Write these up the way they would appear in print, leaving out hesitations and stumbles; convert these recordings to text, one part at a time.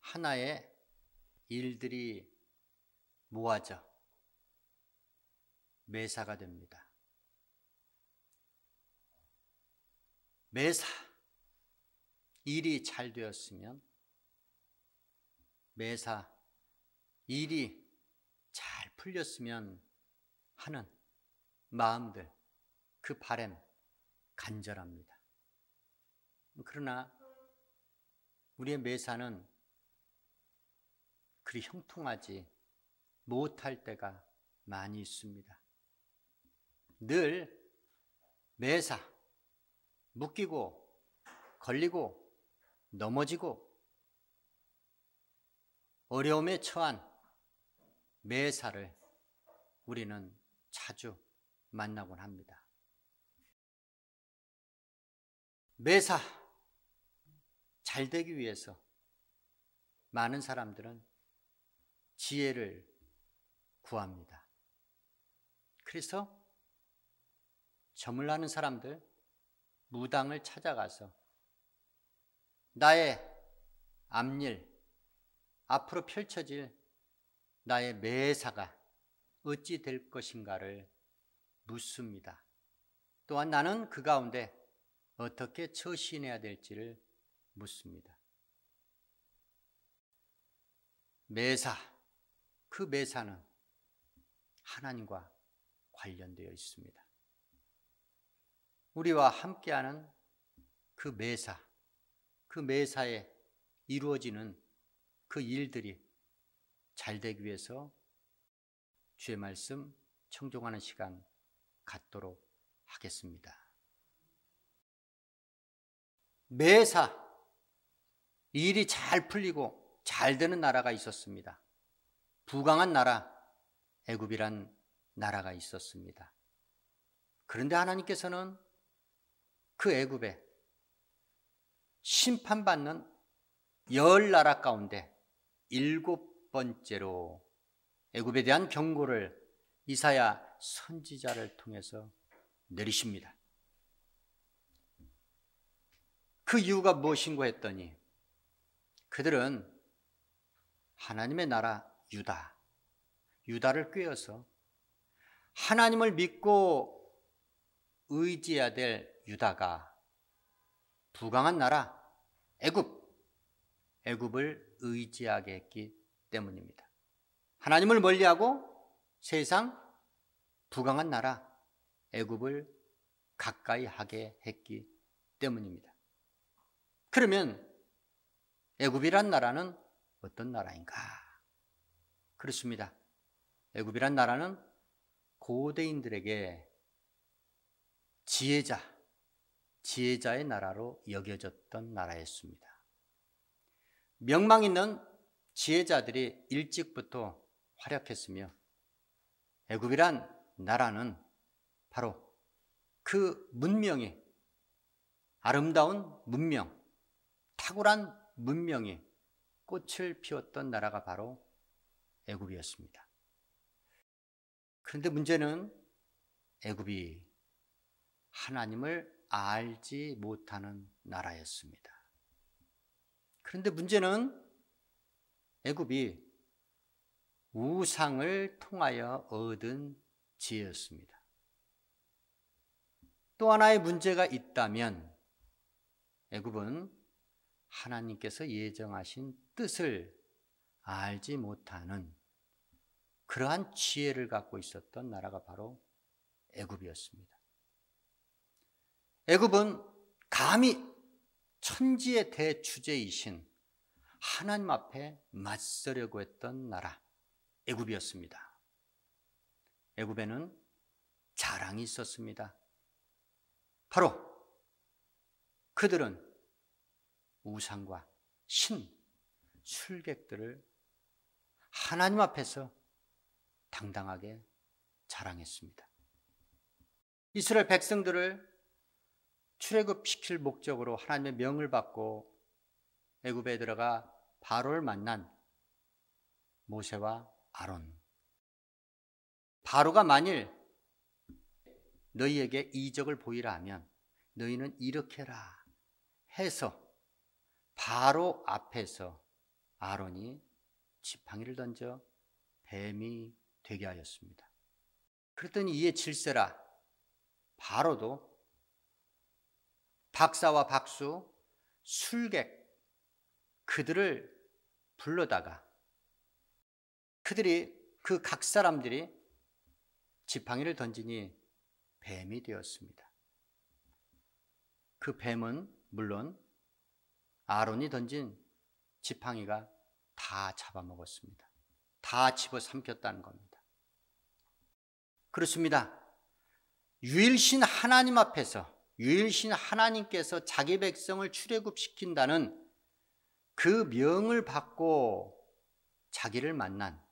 하나의 일들이 모아져 매사가 됩니다. 매사, 일이 잘 되었으면 매사, 일이 잘 풀렸으면 하는 마음들, 그 바람 간절합니다. 그러나 우리의 매사는 그리 형통하지 못할 때가 많이 있습니다. 늘 매사, 묶이고 걸리고 넘어지고 어려움에 처한 매사를 우리는 자주 만나곤 합니다. 매사 잘 되기 위해서 많은 사람들은 지혜를 구합니다. 그래서 점을 하는 사람들, 무당을 찾아가서 나의 앞일, 앞으로 펼쳐질 나의 매사가 어찌 될 것인가를 묻습니다. 또한 나는 그 가운데 어떻게 처신해야 될지를 묻습니다. 매사, 그 매사는 하나님과 관련되어 있습니다. 우리와 함께하는 그 매사, 그 매사에 이루어지는 그 일들이 잘 되기 위해서 주의 말씀 청종하는 시간 갖도록 하겠습니다. 매사, 일이 잘 풀리고 잘 되는 나라가 있었습니다. 부강한 나라, 애굽이란 나라가 있었습니다. 그런데 하나님께서는 그 애굽에 심판받는 10나라 가운데 7번째로 애굽에 대한 경고를 이사야 선지자를 통해서 내리십니다. 그 이유가 무엇인고 했더니 그들은 하나님의 나라 유다를 꾀어서 하나님을 믿고 의지해야 될 유다가 부강한 나라 애굽을 의지하게 했기 때문입니다. 하나님을 멀리하고 세상 부강한 나라 애굽을 가까이 하게 했기 때문입니다. 그러면 애굽이란 나라는 어떤 나라인가? 그렇습니다. 애굽이란 나라는 고대인들에게 지혜자의 나라로 여겨졌던 나라였습니다. 명망 있는 지혜자들이 일찍부터 활약했으며 애굽이란 나라는 바로 그 문명이 아름다운 문명, 탁월한 문명이 꽃을 피웠던 나라가 바로 애굽이었습니다. 그런데 문제는 애굽이 하나님을 알지 못하는 나라였습니다. 그런데 문제는 애굽이 우상을 통하여 얻은 지혜였습니다. 또 하나의 문제가 있다면 애굽은 하나님께서 예정하신 뜻을 알지 못하는 그러한 지혜를 갖고 있었던 나라가 바로 애굽이었습니다. 애굽은 감히 천지의 대주제이신 하나님 앞에 맞서려고 했던 나라 애굽이었습니다. 애굽에는 자랑이 있었습니다. 바로 그들은 우상과 술객들을 하나님 앞에서 당당하게 자랑했습니다. 이스라엘 백성들을 출애굽시킬 목적으로 하나님의 명을 받고 애굽에 들어가 바로를 만난 모세와 아론. 바로가 만일 너희에게 이적을 보이라 하면 너희는 이렇게 해라 해서 바로 앞에서 아론이 지팡이를 던져 뱀이 되게 하였습니다. 그랬더니 이에 질세라 바로도 박사와 박수, 술객 그들을 불러다가 그들이 그 각 사람들이 지팡이를 던지니 뱀이 되었습니다. 그 뱀은 물론 아론이 던진 지팡이가 다 잡아먹었습니다. 다 집어삼켰다는 겁니다. 그렇습니다. 유일신 하나님 앞에서 유일신 하나님께서 자기 백성을 출애굽시킨다는 그 명을 받고 자기를 만난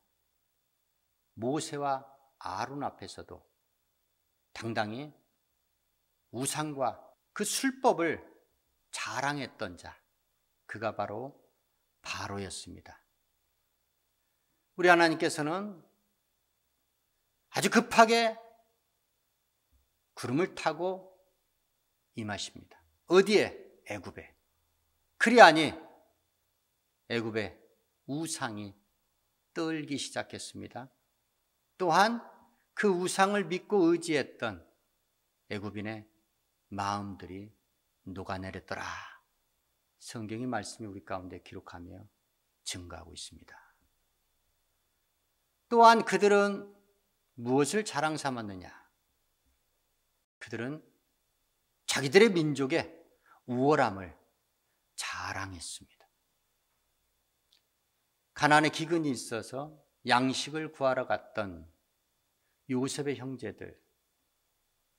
모세와 아론 앞에서도 당당히 우상과 그 술법을 자랑했던 자, 그가 바로 바로였습니다. 우리 하나님께서는 아주 급하게 구름을 타고 임하십니다. 어디에? 애굽에. 그리하니 애굽의 우상이 떨기 시작했습니다. 또한 그 우상을 믿고 의지했던 애굽인의 마음들이 녹아내렸더라. 성경의 말씀이 우리 가운데 기록하며 증거하고 있습니다. 또한 그들은 무엇을 자랑 삼았느냐? 그들은 자기들의 민족의 우월함을 자랑했습니다. 가나안에 기근이 있어서 양식을 구하러 갔던 요셉의 형제들,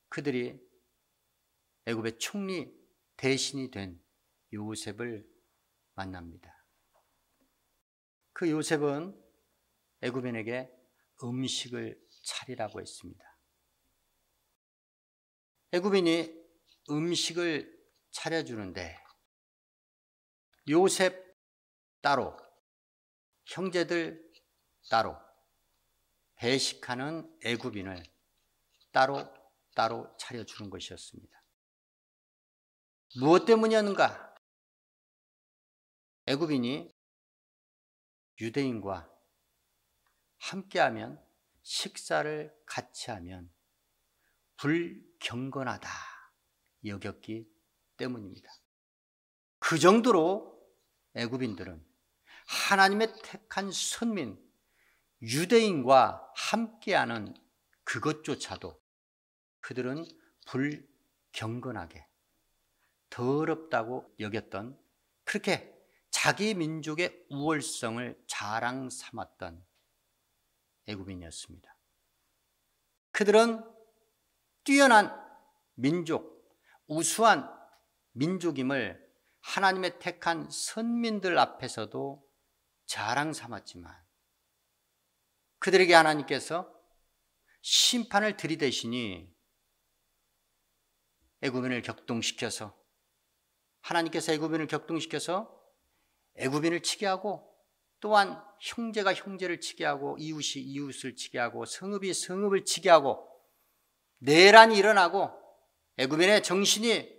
그들이 애굽의 총리 대신이 된 요셉을 만납니다. 그 요셉은 애굽인에게 음식을 차리라고 했습니다. 애굽인이 음식을 차려주는데 요셉 따로, 형제들 따로, 배식하는 애굽인을 따로 차려주는 것이었습니다. 무엇 때문이었는가? 애굽인이 유대인과 함께하면, 식사를 같이 하면 불경건하다 여겼기 때문입니다. 그 정도로 애굽인들은 하나님의 택한 선민 유대인과 함께하는 그것조차도 그들은 불경건하게 더럽다고 여겼던, 그렇게 자기 민족의 우월성을 자랑 삼았던 애굽인이었습니다. 그들은 뛰어난 민족, 우수한 민족임을 하나님의 택한 선민들 앞에서도 자랑 삼았지만 그들에게 하나님께서 심판을 들이대시니 애굽인을 격동시켜서, 하나님께서 애굽인을 격동시켜서 애굽인을 치게 하고, 또한 형제가 형제를 치게 하고, 이웃이 이웃을 치게 하고, 성읍이 성읍을 치게 하고, 내란이 일어나고 애굽인의 정신이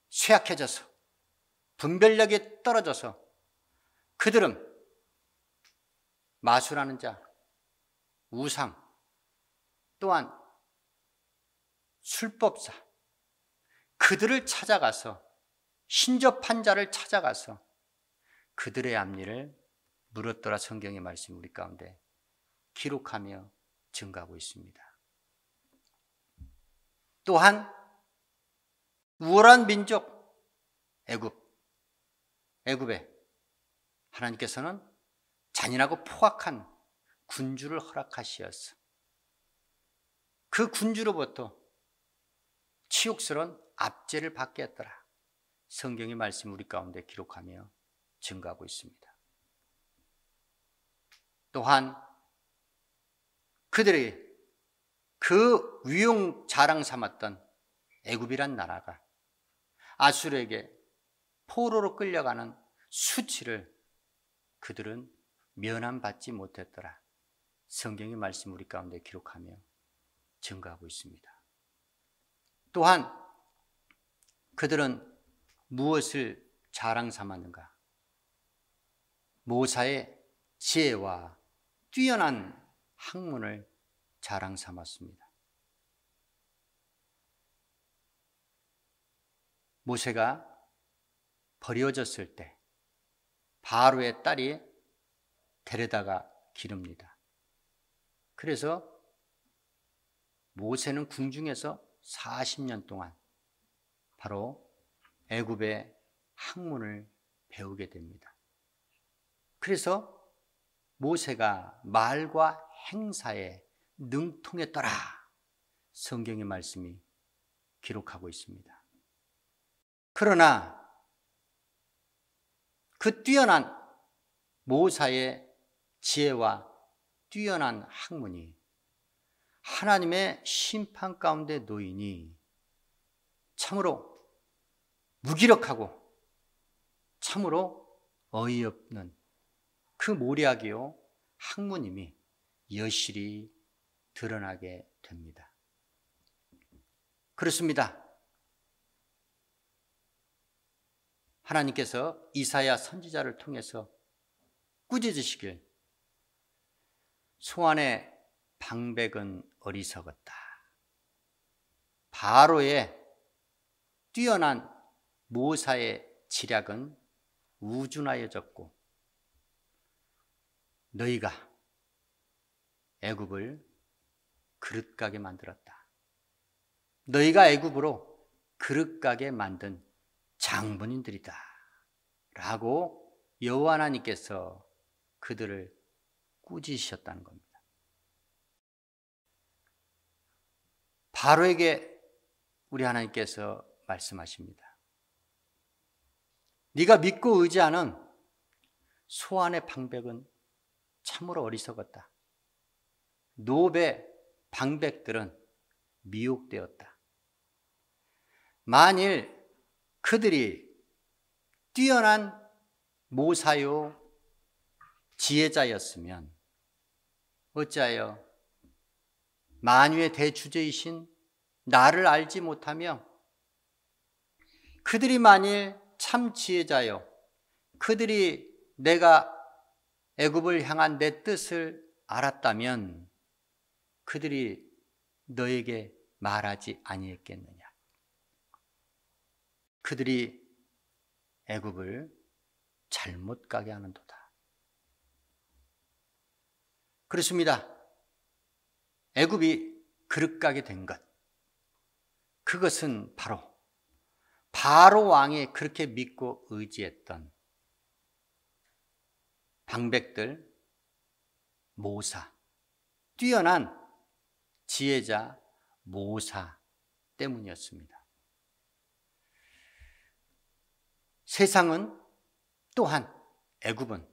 쇠약해져서 분별력이 떨어져서 그들은 마술하는 자, 우상, 또한 술법사, 그들을 찾아가서, 신접한 자를 찾아가서 그들의 앞니를 물었더라. 성경의 말씀이 우리 가운데 기록하며 증가하고 있습니다. 또한 우월한 민족 애굽에 하나님께서는 잔인하고 포악한 군주를 허락하시어서 그 군주로부터 치욕스러운 압제를 받게 했더라. 성경의 말씀 우리 가운데 기록하며 증가하고 있습니다. 또한 그들이 그 위용 자랑 삼았던 애굽이란 나라가 아수르에게 포로로 끌려가는 수치를 그들은 면함받지 못했더라. 성경의 말씀 우리 가운데 기록하며 증가하고 있습니다. 또한 그들은 무엇을 자랑 삼았는가? 모사의 지혜와 뛰어난 학문을 자랑 삼았습니다. 모세가 버려졌을 때 바로의 딸이 데려다가 기릅니다. 그래서 모세는 궁중에서 40년 동안 바로 애굽의 학문을 배우게 됩니다. 그래서 모세가 말과 행사에 능통했더라, 성경의 말씀이 기록하고 있습니다. 그러나 그 뛰어난 모사의 지혜와 뛰어난 학문이 하나님의 심판 가운데 놓이니 참으로 무기력하고 참으로 어이없는 그 모략이요 학문임이 여실히 드러나게 됩니다. 그렇습니다. 하나님께서 이사야 선지자를 통해서 꾸짖으시길, 소안의 방백은 어리석었다. 바로의 뛰어난 모사의 지략은 우준하여졌고 너희가 애굽을 그릇가게 만들었다. 너희가 애굽으로 그릇가게 만든 장본인들이다 라고 여호와 하나님께서 그들을 꾸짖으셨다는 겁니다. 바로에게 우리 하나님께서 말씀하십니다. 네가 믿고 의지하는 소안의 방백은 참으로 어리석었다. 노베 방백들은 미혹되었다. 만일 그들이 뛰어난 모사요 지혜자였으면 어찌하여 만유의 대주제이신 나를 알지 못하며, 그들이 만일 참 지혜자요 그들이 내가 애굽을 향한 내 뜻을 알았다면 그들이 너에게 말하지 아니했겠느냐. 그들이 애굽을 잘못 가게 하는도다. 그렇습니다. 애굽이 그릇 가게 된 것, 그것은 바로 왕이 그렇게 믿고 의지했던 방백들, 모사, 뛰어난 지혜자 모사 때문이었습니다. 세상은 또한 애굽은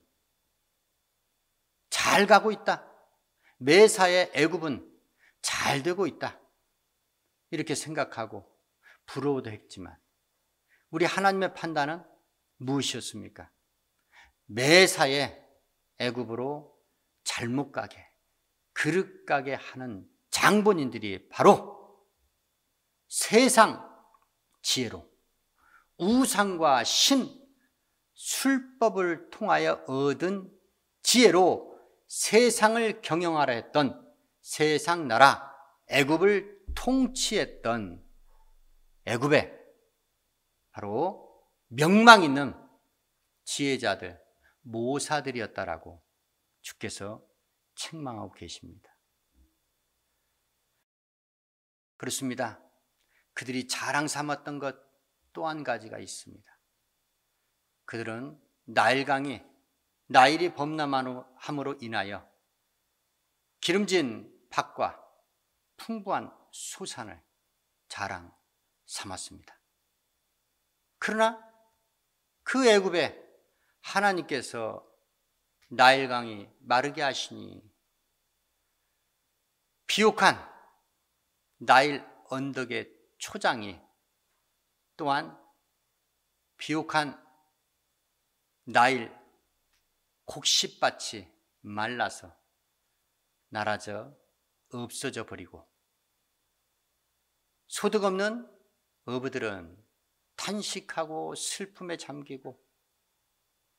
잘 가고 있다. 매사에 애굽은 잘 되고 있다. 이렇게 생각하고 부러워도 했지만 우리 하나님의 판단은 무엇이었습니까? 매사에 애굽으로 잘못 가게, 그릇 가게 하는 장본인들이 바로 세상 지혜로 우상과 신, 술법을 통하여 얻은 지혜로 세상을 경영하라 했던 세상 나라 애굽을 통치했던 애굽에 바로 명망 있는 지혜자들, 모사들이었다라고 주께서 책망하고 계십니다. 그렇습니다. 그들이 자랑 삼았던 것 또 한 가지가 있습니다. 그들은 나일이 범람함으로 인하여 기름진 밭과 풍부한 소산을 자랑 삼았습니다. 그러나 그 애굽에 하나님께서 나일강이 마르게 하시니 비옥한 나일 언덕의 초장이, 또한 비옥한 나일 곡식밭이 말라서 나라져 없어져 버리고, 소득 없는 어부들은 탄식하고 슬픔에 잠기고,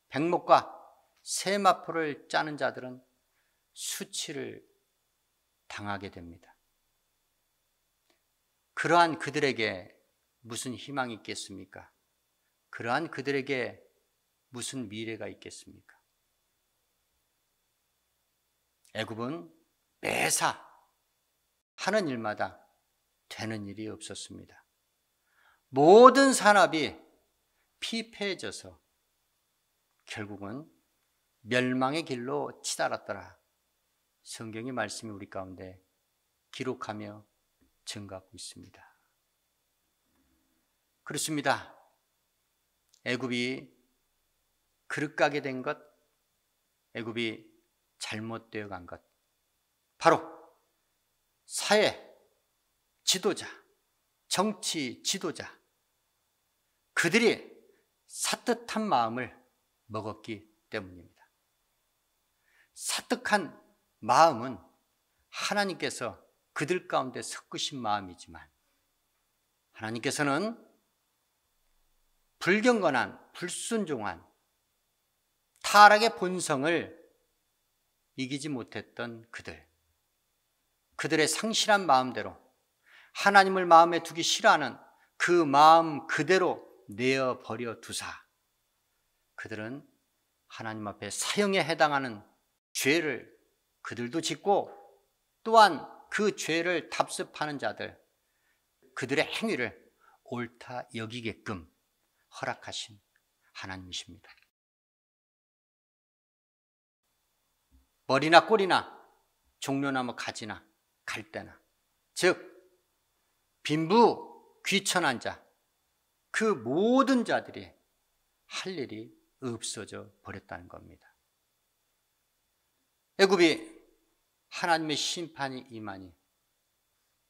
백목과 세마포를 짜는 자들은 수치를 당하게 됩니다. 그러한 그들에게 무슨 희망이 있겠습니까? 그러한 그들에게 무슨 미래가 있겠습니까? 애굽은 매사 하는 일마다 되는 일이 없었습니다. 모든 산업이 피폐해져서 결국은 멸망의 길로 치달았더라. 성경의 말씀이 우리 가운데 기록하며 증가하고 있습니다. 그렇습니다. 애굽이 그릇가게 된 것, 애굽이 잘못되어 간 것, 바로 사회 지도자, 정치 지도자, 그들이 사뜻한 마음을 먹었기 때문입니다. 사특한 마음은 하나님께서 그들 가운데 섞으신 마음이지만 하나님께서는 불경건한, 불순종한 타락의 본성을 이기지 못했던 그들의 상실한 마음대로 하나님을 마음에 두기 싫어하는 그 마음 그대로 내어버려 두사 그들은 하나님 앞에 사형에 해당하는 죄를 그들도 짓고 또한 그 죄를 답습하는 자들, 그들의 행위를 옳다 여기게끔 허락하신 하나님이십니다. 머리나 꼬리나 종려나무 가지나 갈대나, 즉 빈부 귀천한 자, 그 모든 자들이 할 일이 없어져 버렸다는 겁니다. 애굽이 하나님의 심판이 임하니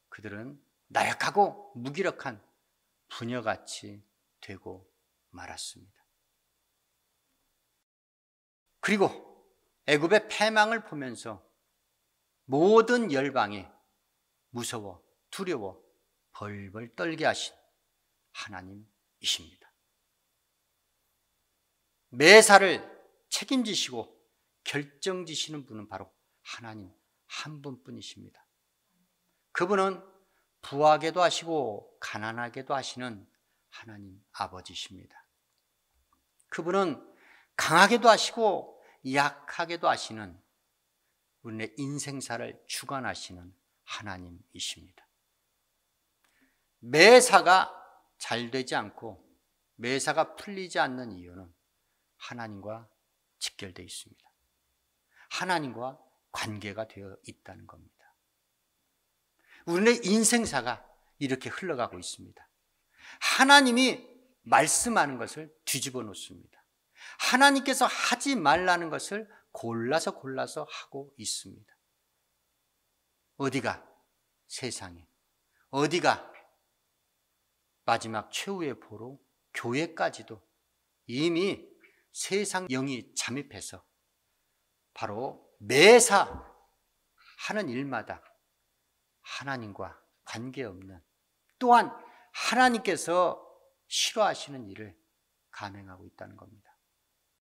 그들은 나약하고 무기력한 부녀같이 되고 말았습니다. 그리고 애굽의 패망을 보면서 모든 열방이 무서워 두려워 벌벌 떨게 하신 하나님이십니다. 매사를 책임지시고 결정지시는 분은 바로 하나님 한 분뿐이십니다. 그분은 부하게도 하시고 가난하게도 하시는 하나님 아버지십니다. 그분은 강하게도 하시고 약하게도 하시는 우리의 인생사를 주관하시는 하나님이십니다. 매사가 잘 되지 않고 매사가 풀리지 않는 이유는 하나님과 직결되어 있습니다. 하나님과 관계가 되어 있다는 겁니다. 우리의 인생사가 이렇게 흘러가고 있습니다. 하나님이 말씀하는 것을 뒤집어 놓습니다. 하나님께서 하지 말라는 것을 골라서 하고 있습니다. 어디가 세상에, 어디가 마지막 최후의 보로 교회까지도 이미 세상 영이 잠입해서 바로 매사 하는 일마다 하나님과 관계없는, 또한 하나님께서 싫어하시는 일을 감행하고 있다는 겁니다.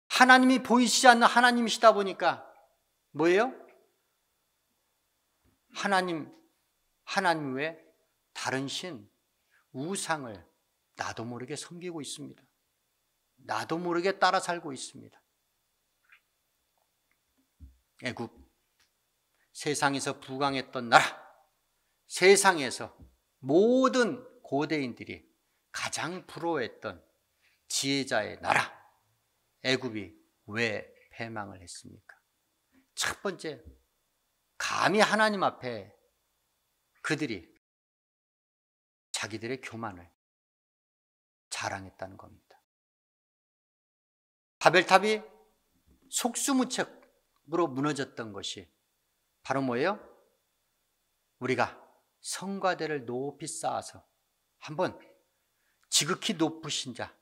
하나님이 보이시지 않는 하나님이시다 보니까 뭐예요? 하나님 외에 다른 신, 우상을 나도 모르게 섬기고 있습니다. 나도 모르게 따라 살고 있습니다. 애굽, 세상에서 부강했던 나라, 세상에서 모든 고대인들이 가장 부러워했던 지혜자의 나라, 애굽이 왜 패망을 했습니까? 첫 번째, 감히 하나님 앞에 그들이 자기들의 교만을 자랑했다는 겁니다. 바벨탑이 속수무책으로 무너졌던 것이 바로 뭐예요? 우리가 성과대를 높이 쌓아서 한번 지극히 높으신 자,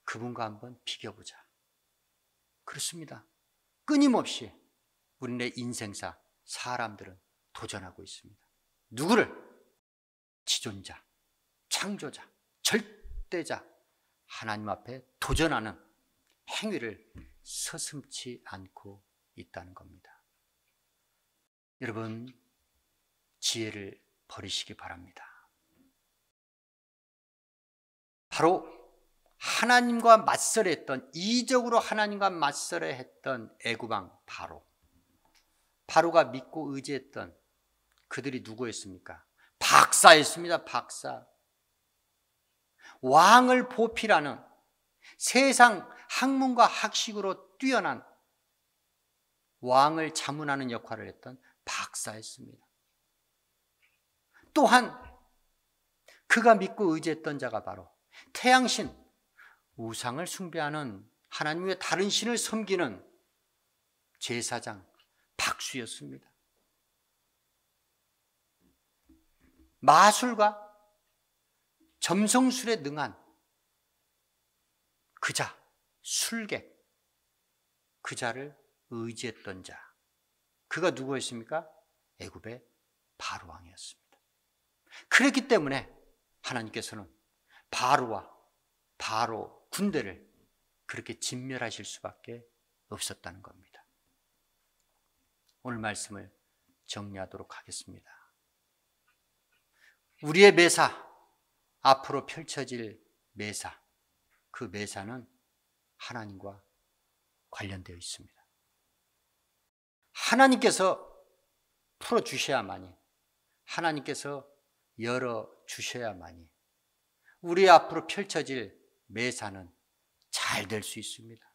그분과 한번 비교보자. 그렇습니다. 끊임없이 우리의 인생사 사람들은 도전하고 있습니다. 누구를? 지존자, 창조자, 절대자 하나님 앞에 도전하는 행위를 서슴지 않고 있다는 겁니다. 여러분, 지혜를 버리시기 바랍니다. 바로 하나님과 맞서려 했던, 이적으로 하나님과 서려 했던 애굽왕 바로가 믿고 의지했던 그들이 누구였습니까? 박사였습니다. 박사. 왕을 보필하는, 세상 학문과 학식으로 뛰어난 왕을 자문하는 역할을 했던 박사였습니다. 또한 그가 믿고 의지했던 자가 바로 태양신, 우상을 숭배하는, 하나님 외에 다른 신을 섬기는 제사장 박수였습니다. 마술과 점성술에 능한 그자, 술객, 그자를 의지했던 자, 그가 누구였습니까? 애굽의 바로 왕이었습니다. 그렇기 때문에 하나님께서는 바로 군대를 그렇게 진멸하실 수밖에 없었다는 겁니다. 오늘 말씀을 정리하도록 하겠습니다. 우리의 매사, 앞으로 펼쳐질 매사, 그 매사는 하나님과 관련되어 있습니다. 하나님께서 풀어주셔야만이, 하나님께서 열어주셔야만이 우리 앞으로 펼쳐질 매사는 잘 될 수 있습니다.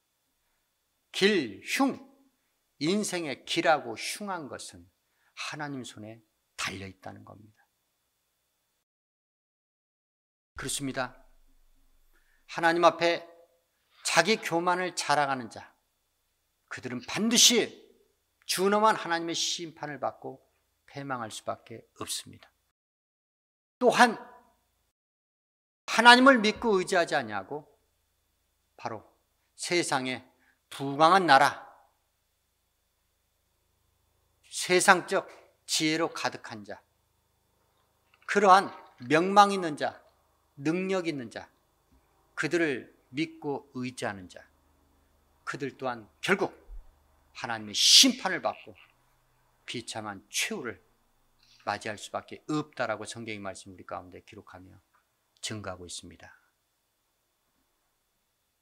인생의 길하고 흉한 것은 하나님 손에 달려있다는 겁니다. 그렇습니다. 하나님 앞에 자기 교만을 자랑하는 자, 그들은 반드시 준엄한 하나님의 심판을 받고 패망할 수밖에 없습니다. 또한 하나님을 믿고 의지하지 아니하고 바로 세상의 부강한 나라, 세상적 지혜로 가득한 자, 그러한 명망 있는 자, 능력 있는 자, 그들을 믿고 의지하는 자, 그들 또한 결국 하나님의 심판을 받고 비참한 최후를 맞이할 수밖에 없다라고 성경의 말씀 우리 가운데 기록하며 증거하고 있습니다.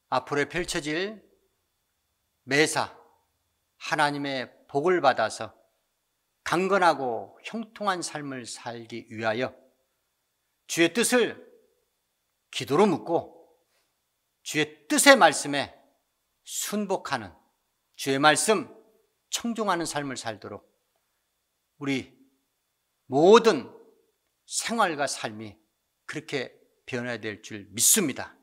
앞으로 펼쳐질 매사, 하나님의 복을 받아서 강건하고 형통한 삶을 살기 위하여 주의 뜻을 기도로 묻고 주의 뜻의 말씀에 순복하는, 주의 말씀 청종하는 삶을 살도록 우리 모든 생활과 삶이 그렇게 변화해야 될 줄 믿습니다.